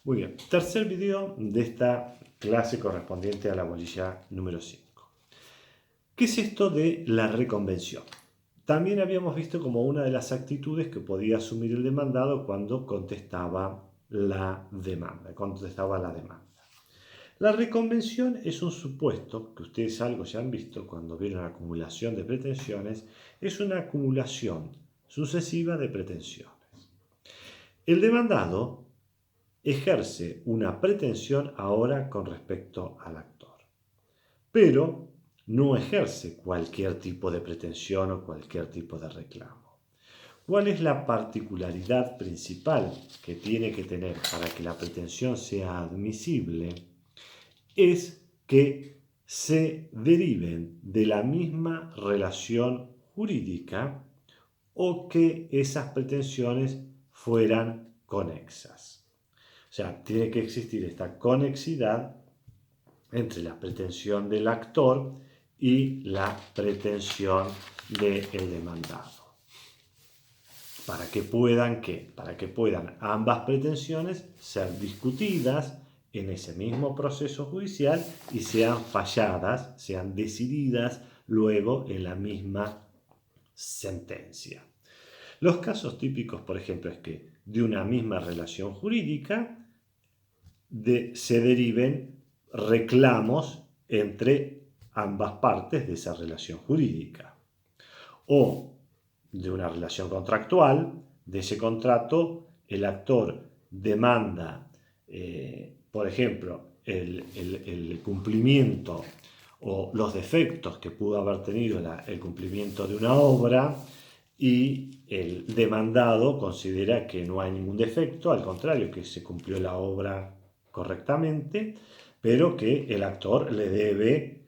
Muy bien, tercer video de esta clase correspondiente a la bolilla número 5. ¿Qué es esto de la reconvención? También habíamos visto como una de las actitudes que podía asumir el demandado cuando contestaba la demanda. La reconvención es un supuesto que ustedes algo ya han visto cuando vieron la acumulación de pretensiones, es una acumulación sucesiva de pretensiones. El demandado ejerce una pretensión ahora con respecto al actor, pero no ejerce cualquier tipo de pretensión o cualquier tipo de reclamo. ¿Cuál es la particularidad principal que tiene que tener para que la pretensión sea admisible? Es que se deriven de la misma relación jurídica o que esas pretensiones fueran conexas. O sea, tiene que existir esta conexidad entre la pretensión del actor y la pretensión del demandado. Para que puedan ambas pretensiones ser discutidas en ese mismo proceso judicial y sean falladas, sean decididas luego en la misma sentencia. Los casos típicos, por ejemplo, es que de una misma relación jurídica se deriven reclamos entre ambas partes de esa relación jurídica. O de una relación contractual, de ese contrato, el actor demanda, por ejemplo, el cumplimiento o los defectos que pudo haber tenido el cumplimiento de una obra, y el demandado considera que no hay ningún defecto, al contrario, que se cumplió la obra correctamente, pero que el actor le debe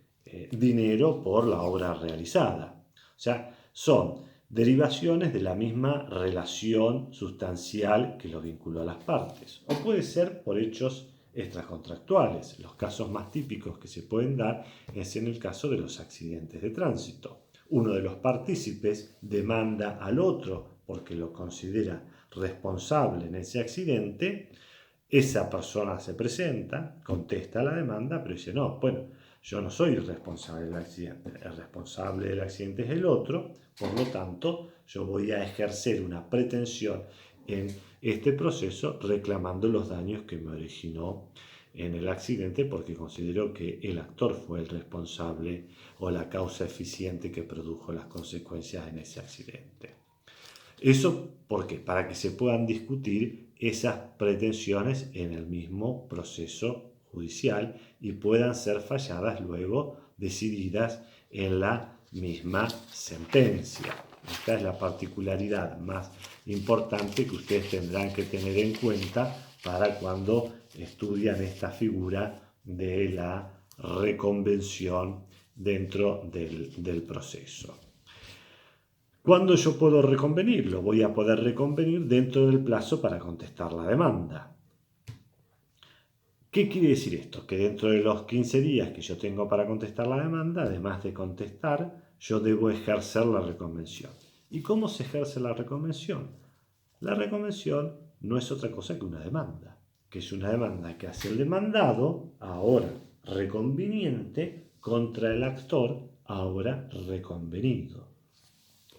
dinero por la obra realizada. O sea, son derivaciones de la misma relación sustancial que lo vinculó a las partes. O puede ser por hechos extracontractuales. Los casos más típicos que se pueden dar es en el caso de los accidentes de tránsito. Uno de los partícipes demanda al otro porque lo considera responsable en ese accidente. Esa persona se presenta, contesta la demanda, pero dice, no, bueno, yo no soy el responsable del accidente, el responsable del accidente es el otro, por lo tanto, yo voy a ejercer una pretensión en este proceso reclamando los daños que me originó en el accidente porque considero que el actor fue el responsable o la causa eficiente que produjo las consecuencias en ese accidente. ¿Eso por qué? Para que se puedan discutir esas pretensiones en el mismo proceso judicial y puedan ser falladas luego, decididas en la misma sentencia. Esta es la particularidad más importante que ustedes tendrán que tener en cuenta para cuando estudian esta figura de la reconvención dentro del proceso. ¿Cuándo yo puedo reconvenirlo? Voy a poder reconvenir dentro del plazo para contestar la demanda. ¿Qué quiere decir esto? Que dentro de los 15 días que yo tengo para contestar la demanda, además de contestar, yo debo ejercer la reconvención. ¿Y cómo se ejerce la reconvención? La reconvención no es otra cosa que una demanda, que es una demanda que hace el demandado, ahora reconveniente, contra el actor, ahora reconvenido.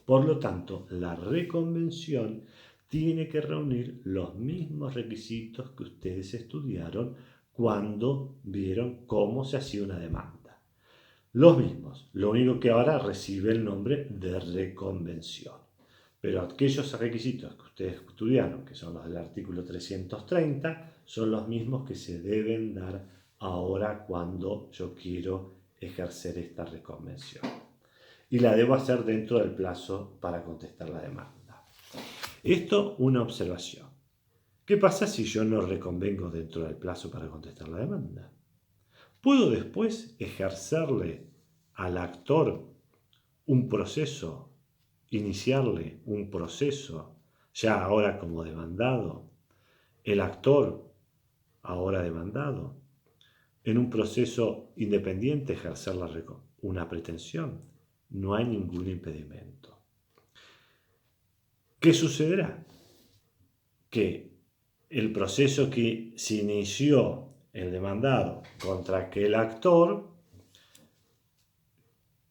Por lo tanto, la reconvención tiene que reunir los mismos requisitos que ustedes estudiaron cuando vieron cómo se hacía una demanda. Los mismos, lo único que ahora recibe el nombre de reconvención. Pero aquellos requisitos que ustedes estudiaron, que son los del artículo 330, son los mismos que se deben dar ahora cuando yo quiero ejercer esta reconvención. Y la debo hacer dentro del plazo para contestar la demanda. Esto, una observación. ¿Qué pasa si yo no reconvengo dentro del plazo para contestar la demanda? ¿Puedo después ejercerle al actor un proceso, iniciarle un proceso, ya ahora como demandado, el actor ahora demandado, en un proceso independiente ejercer una pretensión? No hay ningún impedimento. ¿Qué sucederá? Que el proceso que se inició el demandado contra aquel actor,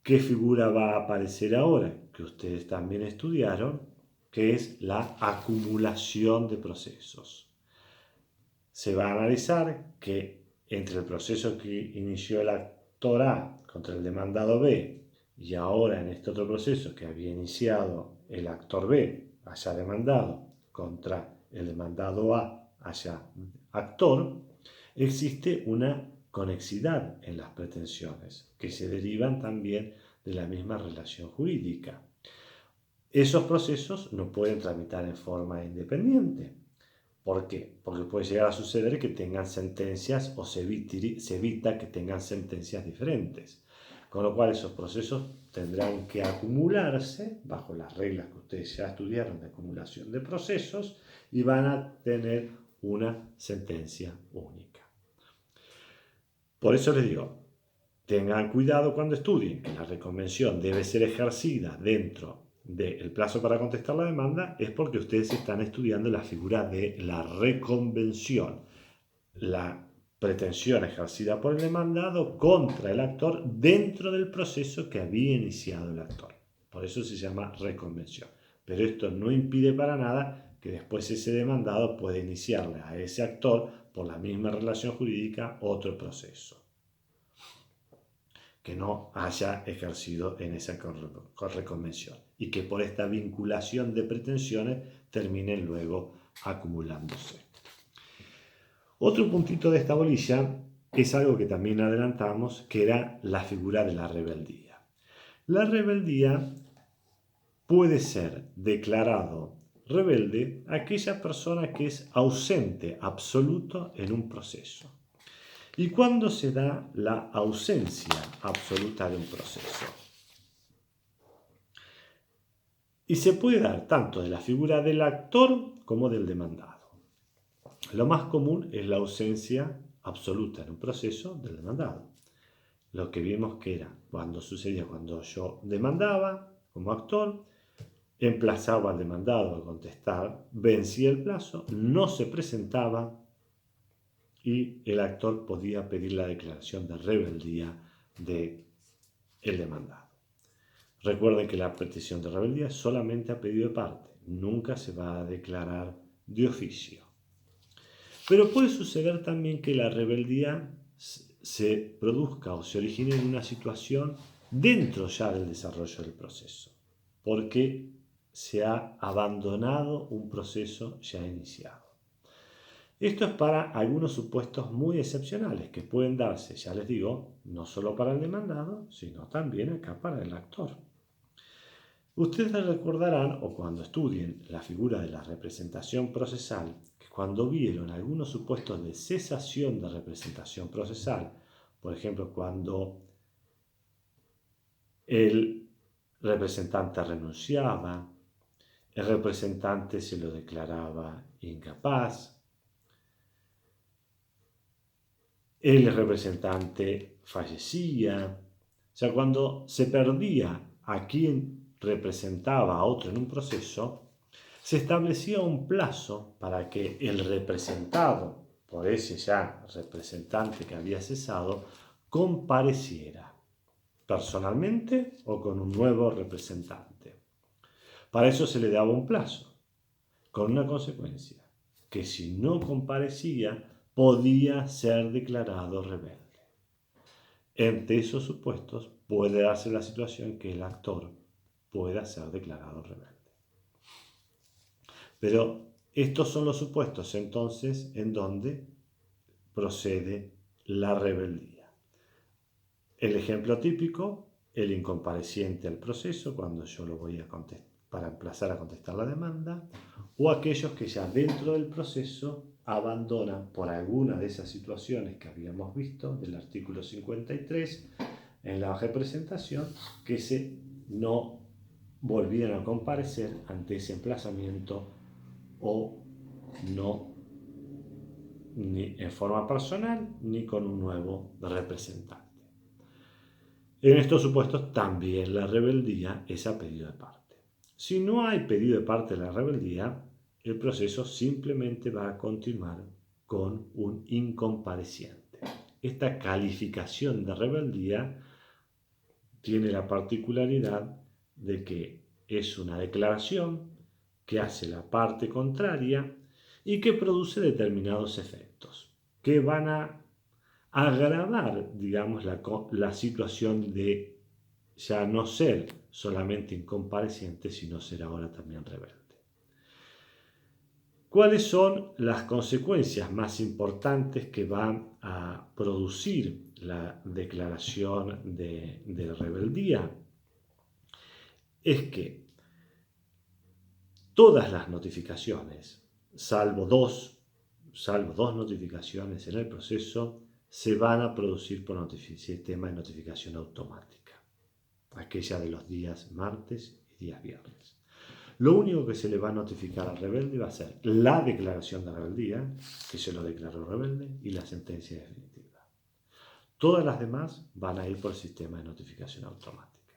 ¿qué figura va a aparecer ahora? Que ustedes también estudiaron, que es la acumulación de procesos. Se va a analizar que entre el proceso que inició el actor A contra el demandado B y ahora en este otro proceso que había iniciado el actor B haya demandado contra el demandado A haya actor, existe una conexidad en las pretensiones que se derivan también de la misma relación jurídica. Esos procesos no pueden tramitar en forma independiente. ¿Por qué? Porque puede llegar a suceder que tengan sentencias o se evita que tengan sentencias diferentes. Con lo cual esos procesos tendrán que acumularse bajo las reglas que ustedes ya estudiaron de acumulación de procesos y van a tener una sentencia única. Por eso les digo, tengan cuidado cuando estudien que la reconvención debe ser ejercida dentro del plazo para contestar la demanda, es porque ustedes están estudiando la figura de la reconvención, la pretensión ejercida por el demandado contra el actor dentro del proceso que había iniciado el actor. Por eso se llama reconvención. Pero esto no impide para nada que después ese demandado pueda iniciarle a ese actor por la misma relación jurídica otro proceso que no haya ejercido en esa reconvención y que por esta vinculación de pretensiones terminen luego acumulándose. Otro puntito de esta bolilla es algo que también adelantamos, que era la figura de la rebeldía. La rebeldía puede ser declarado rebelde aquella persona que es ausente absoluto en un proceso. ¿Y cuándo se da la ausencia absoluta de un proceso? Y se puede dar tanto de la figura del actor como del demandado. Lo más común es la ausencia absoluta en un proceso del demandado. Lo que vimos que era cuando sucedía cuando yo demandaba como actor, emplazaba al demandado a contestar, vencía el plazo, no se presentaba y el actor podía pedir la declaración de rebeldía del demandado. Recuerden que la petición de rebeldía es solamente a pedido de parte, nunca se va a declarar de oficio. Pero puede suceder también que la rebeldía se produzca o se origine en una situación dentro ya del desarrollo del proceso, porque se ha abandonado un proceso ya iniciado. Esto es para algunos supuestos muy excepcionales que pueden darse, ya les digo, no solo para el demandado, sino también acá para el actor. Ustedes recordarán, o cuando estudien la figura de la representación procesal, que cuando vieron algunos supuestos de cesación de representación procesal, por ejemplo, cuando el representante renunciaba, el representante se lo declaraba incapaz, el representante fallecía, o sea, cuando se perdía a quien representaba a otro en un proceso, se establecía un plazo para que el representado por ese ya representante que había cesado compareciera personalmente o con un nuevo representante. Para eso se le daba un plazo, con una consecuencia, que si no comparecía podía ser declarado rebelde. Entre esos supuestos puede darse la situación que el actor pueda ser declarado rebelde. Pero estos son los supuestos entonces en donde procede la rebeldía. El ejemplo típico, el incompareciente al proceso, cuando yo lo voy a contestar para emplazar a contestar la demanda, o aquellos que ya dentro del proceso abandonan por alguna de esas situaciones que habíamos visto del artículo 53 en la representación, que no volvieron a comparecer ante ese emplazamiento o no ni en forma personal ni con un nuevo representante. En estos supuestos también la rebeldía es a pedido de parte. Si no hay pedido de parte de la rebeldía, el proceso simplemente va a continuar con un incompareciente. Esta calificación de rebeldía tiene la particularidad de que es una declaración que hace la parte contraria y que produce determinados efectos que van a agravar, digamos, la situación de ya no ser solamente incompareciente, sino ser ahora también rebelde. ¿Cuáles son las consecuencias más importantes que van a producir la declaración de rebeldía? Es que todas las notificaciones, salvo dos notificaciones en el proceso, se van a producir por sistema de notificación automática, aquella de los días martes y días viernes. Lo único que se le va a notificar al rebelde va a ser la declaración de rebeldía, que se lo declaró rebelde, y la sentencia definitiva. Todas las demás van a ir por el sistema de notificación automática.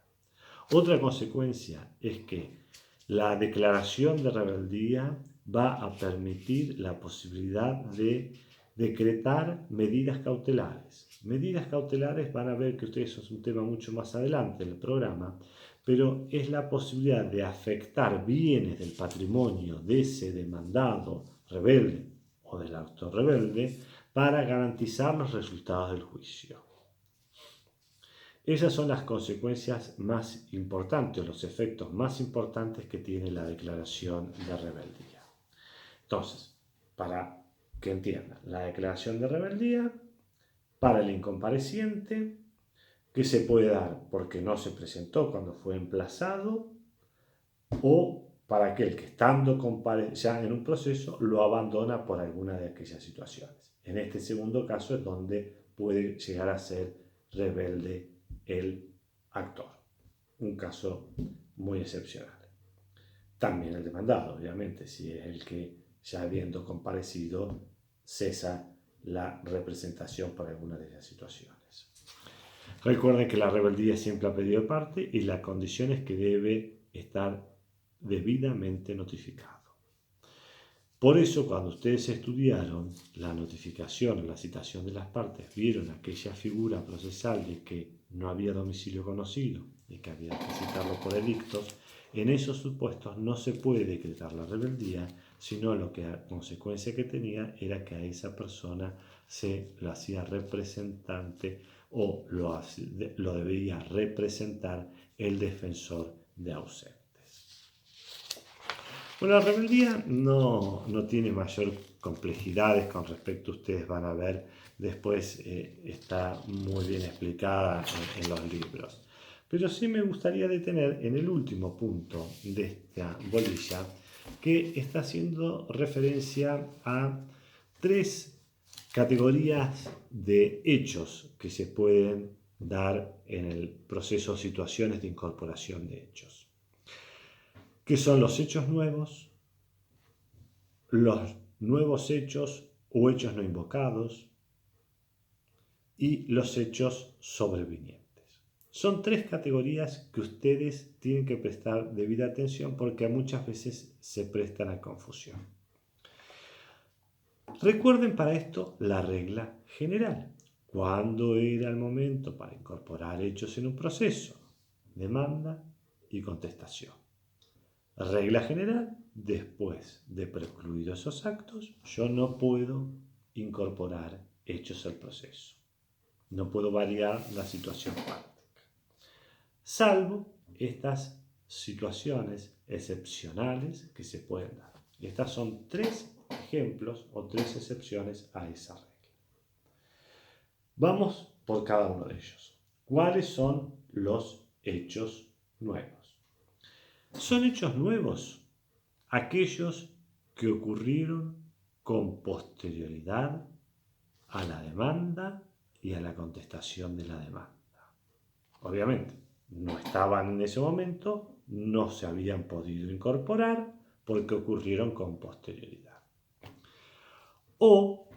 Otra consecuencia es que la declaración de rebeldía va a permitir la posibilidad de decretar medidas cautelares. Medidas cautelares van a ver que ustedes, eso es un tema mucho más adelante en el programa, pero es la posibilidad de afectar bienes del patrimonio de ese demandado rebelde o del autor rebelde para garantizar los resultados del juicio. Esas son las consecuencias más importantes, los efectos más importantes que tiene la declaración de rebeldía. Entonces, para que entiendan, la declaración de rebeldía para el incompareciente, que se puede dar porque no se presentó cuando fue emplazado, o para aquel que estando ya en un proceso lo abandona por alguna de aquellas situaciones. En este segundo caso es donde puede llegar a ser rebelde el actor. Un caso muy excepcional. También el demandado, obviamente, si es el que ya habiendo comparecido cesa la representación por alguna de esas situaciones. Recuerden que la rebeldía es siempre a pedido de parte y la condición es que debe estar debidamente notificado. Por eso, cuando ustedes estudiaron la notificación, la citación de las partes, vieron aquella figura procesal de que no había domicilio conocido y que había que citarlo por edictos, en esos supuestos no se puede decretar la rebeldía, sino lo que la consecuencia que tenía era que a esa persona se lo hacía representante o lo debía representar el defensor de ausentes. Bueno, la rebeldía no tiene mayor complejidades con respecto, ustedes van a ver, después está muy bien explicada en los libros. Pero sí me gustaría detener en el último punto de esta bolilla, que está haciendo referencia a 3 categorías de hechos que se pueden dar en el proceso de situaciones de incorporación de hechos, que son los hechos nuevos, los nuevos hechos o hechos no invocados y los hechos sobrevinientes. Son 3 categorías que ustedes tienen que prestar debida atención porque muchas veces se prestan a confusión. Recuerden para esto la regla general. ¿Cuándo era el momento para incorporar hechos en un proceso? Demanda y contestación. Regla general, después de precluidos esos actos, yo no puedo incorporar hechos al proceso. No puedo variar la situación práctica. Salvo estas situaciones excepcionales que se pueden dar. Y estas son 3 ejemplos o 3 excepciones a esa regla. Vamos por cada uno de ellos. ¿Cuáles son los hechos nuevos? Son hechos nuevos aquellos que ocurrieron con posterioridad a la demanda y a la contestación de la demanda. Obviamente, no estaban en ese momento, no se habían podido incorporar porque ocurrieron con posterioridad. O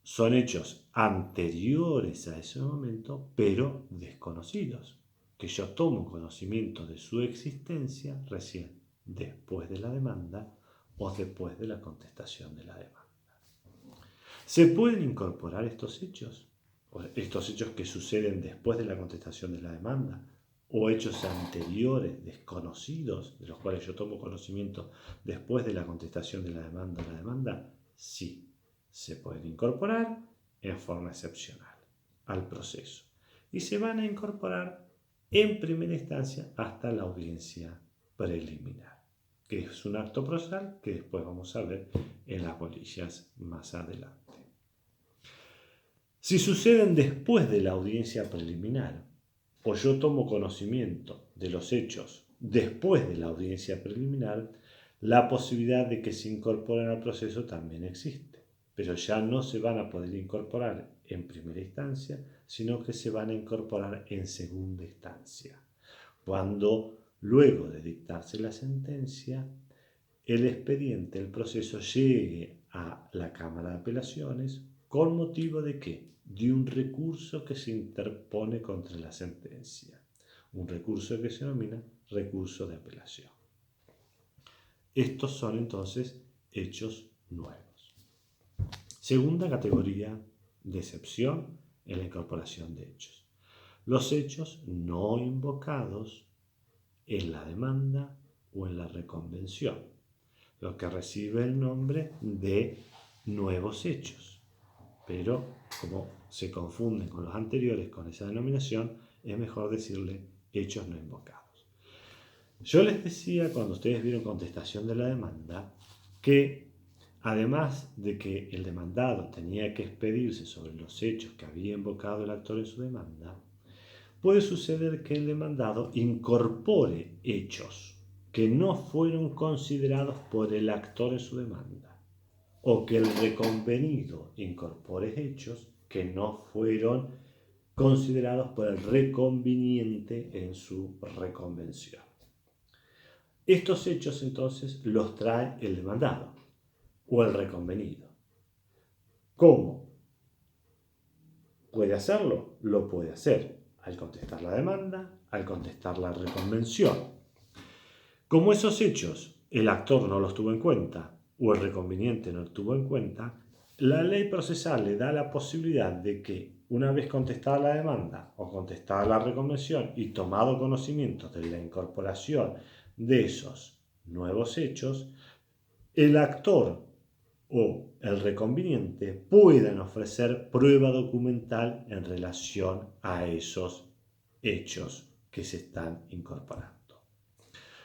son hechos anteriores a ese momento, pero desconocidos, que yo tomo conocimiento de su existencia recién después de la demanda o después de la contestación de la demanda. ¿Se pueden incorporar estos hechos? Estos hechos que suceden después de la contestación de la demanda, o hechos anteriores, desconocidos, de los cuales yo tomo conocimiento después de la contestación de la demanda, sí, se pueden incorporar en forma excepcional al proceso. Y se van a incorporar en primera instancia hasta la audiencia preliminar, que es un acto procesal que después vamos a ver en las bolillas más adelante. Si suceden después de la audiencia preliminar, o yo tomo conocimiento de los hechos después de la audiencia preliminar, la posibilidad de que se incorporen al proceso también existe, pero ya no se van a poder incorporar en primera instancia, sino que se van a incorporar en segunda instancia, cuando luego de dictarse la sentencia, el expediente, el proceso llegue a la Cámara de Apelaciones con motivo de ¿qué? De un recurso que se interpone contra la sentencia. Un recurso que se denomina recurso de apelación. Estos son entonces hechos nuevos. Segunda categoría de excepción en la incorporación de hechos. Los hechos no invocados en la demanda o en la reconvención, lo que recibe el nombre de nuevos hechos. Pero como se confunden con los anteriores con esa denominación, es mejor decirle hechos no invocados. Yo les decía cuando ustedes vieron contestación de la demanda que además de que el demandado tenía que expedirse sobre los hechos que había invocado el actor en su demanda, puede suceder que el demandado incorpore hechos que no fueron considerados por el actor en su demanda, o que el reconvenido incorpore hechos que no fueron considerados por el reconveniente en su reconvención. Estos hechos entonces los trae el demandado o el reconvenido. ¿Cómo puede hacerlo? Lo puede hacer al contestar la demanda, al contestar la reconvención. Como esos hechos el actor no los tuvo en cuenta o el reconveniente no los tuvo en cuenta, la ley procesal le da la posibilidad de que una vez contestada la demanda o contestada la reconvención y tomado conocimiento de la incorporación de esos nuevos hechos, el actor o el reconveniente puedan ofrecer prueba documental en relación a esos hechos que se están incorporando.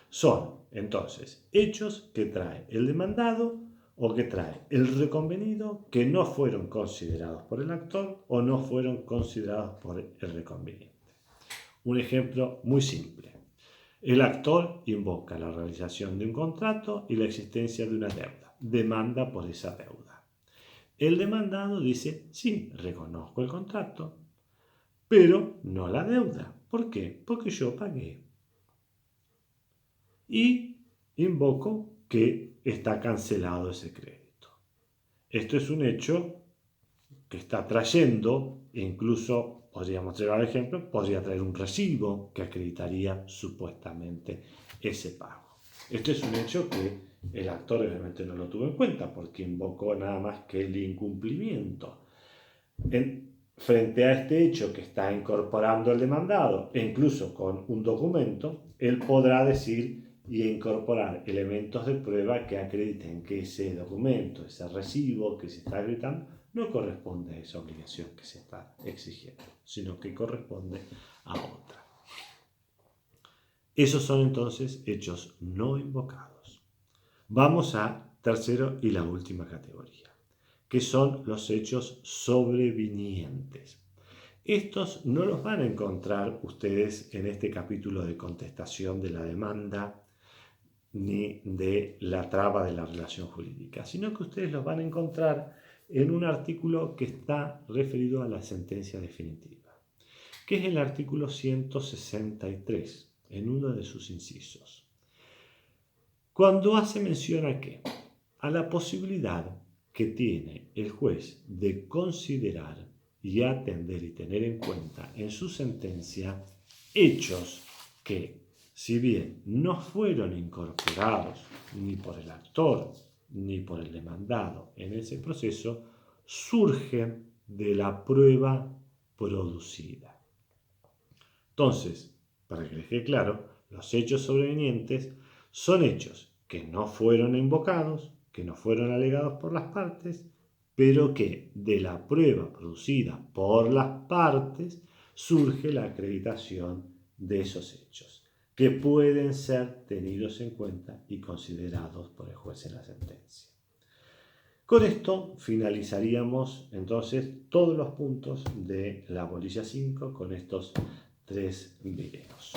Son, entonces, hechos que trae el demandado o que trae el reconvenido que no fueron considerados por el actor o no fueron considerados por el reconveniente. Un ejemplo muy simple. El actor invoca la realización de un contrato y la existencia de una deuda. Demanda por esa deuda. El demandado dice, sí, reconozco el contrato, pero no la deuda. ¿Por qué? Porque yo pagué. Y invoco que está cancelado ese crédito. Esto es un hecho que está trayendo, incluso podríamos traer el ejemplo, podría traer un recibo que acreditaría supuestamente ese pago. Esto es un hecho que el actor obviamente no lo tuvo en cuenta porque invocó nada más que el incumplimiento. Frente a este hecho que está incorporando el demandado e incluso con un documento, él podrá decir y incorporar elementos de prueba que acrediten que ese documento, ese recibo que se está acreditando, no corresponde a esa obligación que se está exigiendo, sino que corresponde a otra. Esos son entonces hechos no invocados. Vamos a tercero y la última categoría, que son los hechos sobrevinientes. Estos no los van a encontrar ustedes en este capítulo de contestación de la demanda ni de la traba de la relación jurídica, sino que ustedes los van a encontrar en un artículo que está referido a la sentencia definitiva, que es el artículo 163, en uno de sus incisos. Cuando hace mención a qué? A la posibilidad que tiene el juez de considerar y atender y tener en cuenta en su sentencia hechos que si bien no fueron incorporados ni por el actor ni por el demandado en ese proceso, surgen de la prueba producida. Entonces, para que les quede claro, los hechos sobrevenientes son hechos que no fueron invocados, que no fueron alegados por las partes, pero que de la prueba producida por las partes surge la acreditación de esos hechos, que pueden ser tenidos en cuenta y considerados por el juez en la sentencia. Con esto finalizaríamos entonces todos los puntos de la bolilla 5 con estos 3 videos.